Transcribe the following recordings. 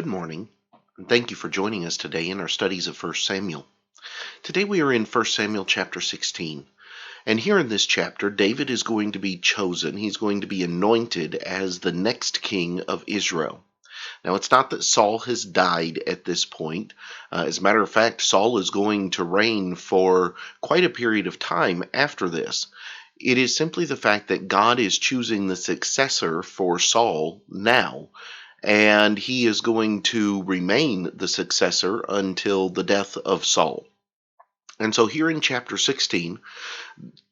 Good morning, and thank you for joining us today in our studies of 1 Samuel. Today we are in 1 Samuel chapter 16, and here in this chapter, David is going to be chosen. He's going to be anointed as the next king of Israel. Now, it's not that Saul has died at this point. As a matter of fact, Saul is going to reign for quite a period of time after this. It is simply the fact that God is choosing the successor for Saul now, and he is going to remain the successor until the death of Saul. And so here in chapter 16,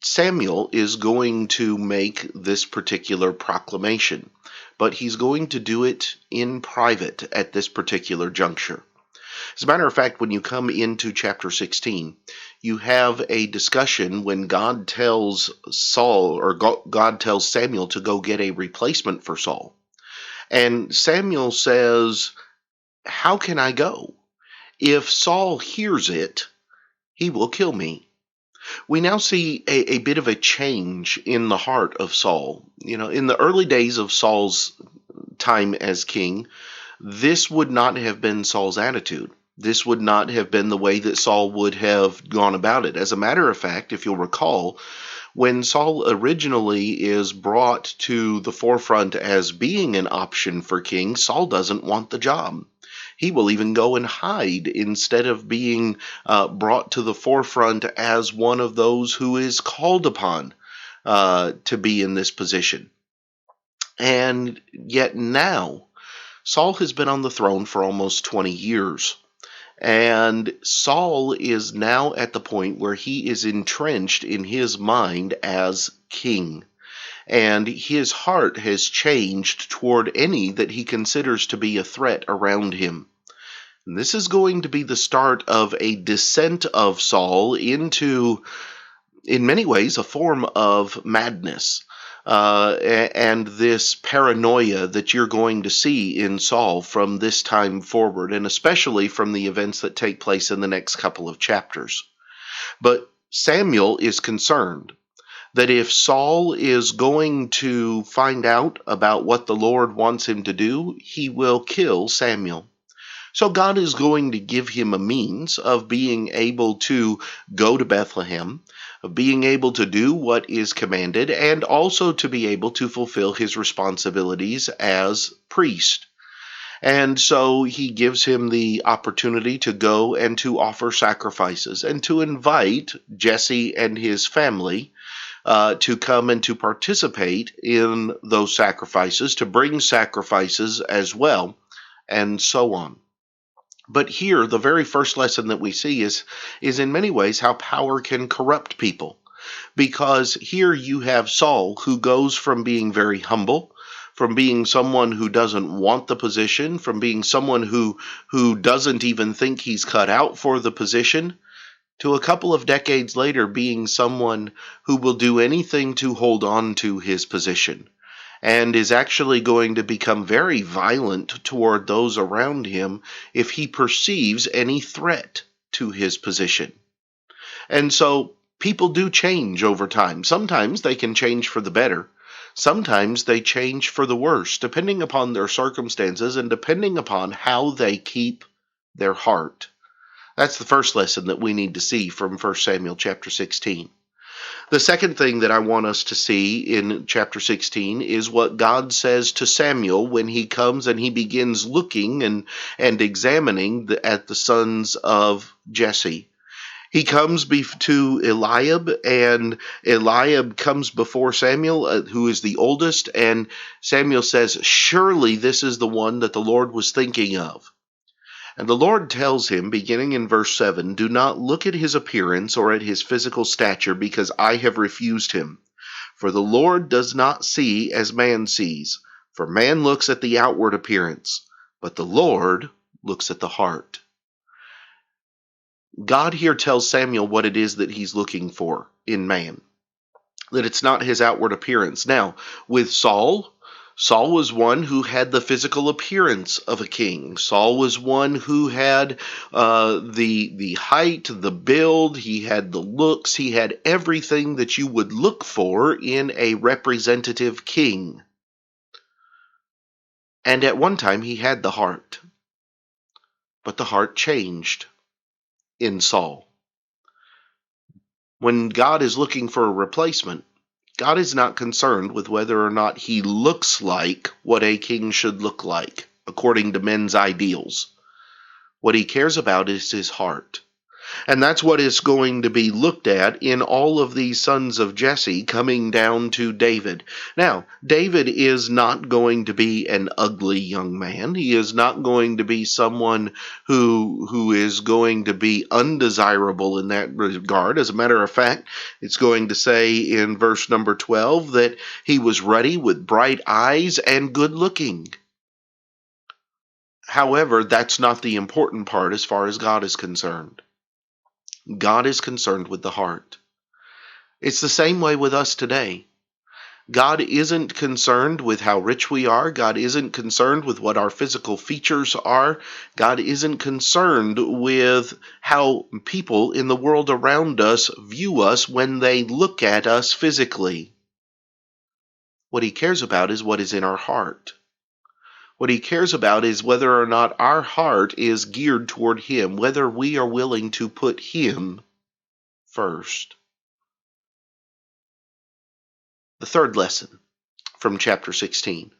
Samuel is going to make this particular proclamation, but he's going to do it in private at this particular juncture. As a matter of fact, when you come into chapter 16, you have a discussion when God tells God tells Samuel to go get a replacement for Saul. And Samuel says, "How can I go? If Saul hears it, he will kill me." We now see a bit of a change in the heart of Saul. In the early days of Saul's time as king, this would not have been Saul's attitude. This would not have been the way that Saul would have gone about it. As a matter of fact, if you'll recall, when Saul originally is brought to the forefront as being an option for king, Saul doesn't want the job. He will even go and hide instead of being brought to the forefront as one of those who is called upon to be in this position. And yet now, Saul has been on the throne for almost 20 years. And Saul is now at the point where he is entrenched in his mind as king. And his heart has changed toward any that he considers to be a threat around him. And this is going to be the start of a descent of Saul into, in many ways, a form of madness. And this paranoia that you're going to see in Saul from this time forward, and especially from the events that take place in the next couple of chapters. But Samuel is concerned that if Saul is going to find out about what the Lord wants him to do, he will kill Samuel. So God is going to give him a means of being able to go to Bethlehem, of being able to do what is commanded, and also to be able to fulfill his responsibilities as priest. And so he gives him the opportunity to go and to offer sacrifices and to invite Jesse and his family to come and to participate in those sacrifices, to bring sacrifices as well, and so on. But here, the very first lesson that we see is in many ways how power can corrupt people. Because here you have Saul, who goes from being very humble, from being someone who doesn't want the position, from being someone who doesn't even think he's cut out for the position, to a couple of decades later being someone who will do anything to hold on to his position, and is actually going to become very violent toward those around him if he perceives any threat to his position. And so people do change over time. Sometimes they can change for the better. Sometimes they change for the worse, depending upon their circumstances and depending upon how they keep their heart. That's the first lesson that we need to see from 1 Samuel chapter 16. The second thing that I want us to see in chapter 16 is what God says to Samuel when he comes and he begins looking and examining at the sons of Jesse. He comes to Eliab, and Eliab comes before Samuel, who is the oldest, and Samuel says, "Surely this is the one that the Lord was thinking of." And the Lord tells him, beginning in verse 7, "Do not look at his appearance or at his physical stature, because I have refused him. For the Lord does not see as man sees, for man looks at the outward appearance, but the Lord looks at the heart." God here tells Samuel what it is that he's looking for in man, that it's not his outward appearance. Now, with Saul was one who had the physical appearance of a king. Saul was one who had the height, the build, he had the looks, he had everything that you would look for in a representative king. And at one time he had the heart. But the heart changed in Saul. When God is looking for a replacement, God is not concerned with whether or not he looks like what a king should look like, according to men's ideals. What he cares about is his heart. And that's what is going to be looked at in all of these sons of Jesse coming down to David. Now, David is not going to be an ugly young man. He is not going to be someone who is going to be undesirable in that regard. As a matter of fact, it's going to say in verse number 12 that he was ruddy with bright eyes and good looking. However, that's not the important part as far as God is concerned. God is concerned with the heart. It's the same way with us today. God isn't concerned with how rich we are. God isn't concerned with what our physical features are. God isn't concerned with how people in the world around us view us when they look at us physically. What he cares about is what is in our heart. What he cares about is whether or not our heart is geared toward him, whether we are willing to put him first. The third lesson from chapter 16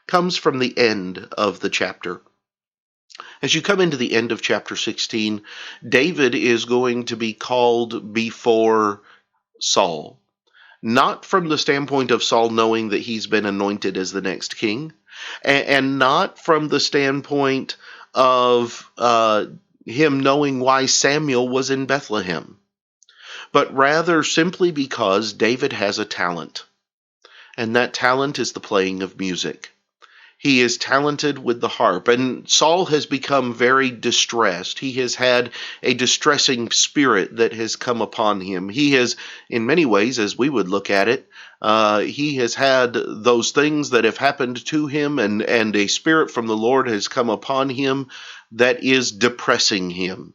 comes from the end of the chapter. As you come into the end of chapter 16, David is going to be called before Saul. Not from the standpoint of Saul knowing that he's been anointed as the next king, and not from the standpoint of him knowing why Samuel was in Bethlehem, but rather simply because David has a talent. And that talent is the playing of music. He is talented with the harp, and Saul has become very distressed. He has had a distressing spirit that has come upon him. He has, in many ways, as we would look at it, he has had those things that have happened to him, and a spirit from the Lord has come upon him that is depressing him.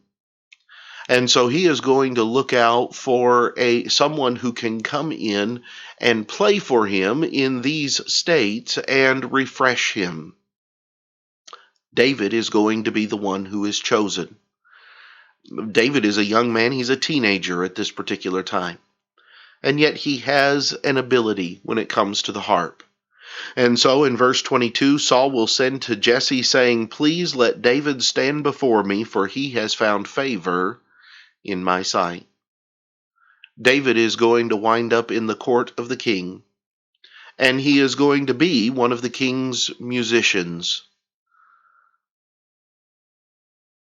And so he is going to look out for someone who can come in and play for him in these states and refresh him. David is going to be the one who is chosen. David is a young man. He's a teenager at this particular time. And yet he has an ability when it comes to the harp. And so in verse 22, Saul will send to Jesse saying, "Please let David stand before me, for he has found favor in my sight." David is going to wind up in the court of the king, and he is going to be one of the king's musicians.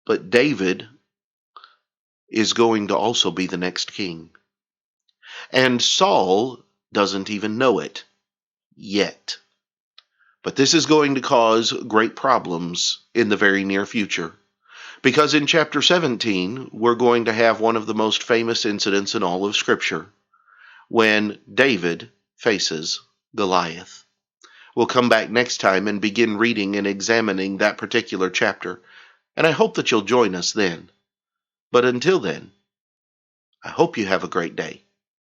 But David is going to also be the next king. And Saul doesn't even know it yet. But this is going to cause great problems in the very near future. Because in chapter 17, we're going to have one of the most famous incidents in all of Scripture, when David faces Goliath. We'll come back next time and begin reading and examining that particular chapter, and I hope that you'll join us then. But until then, I hope you have a great day.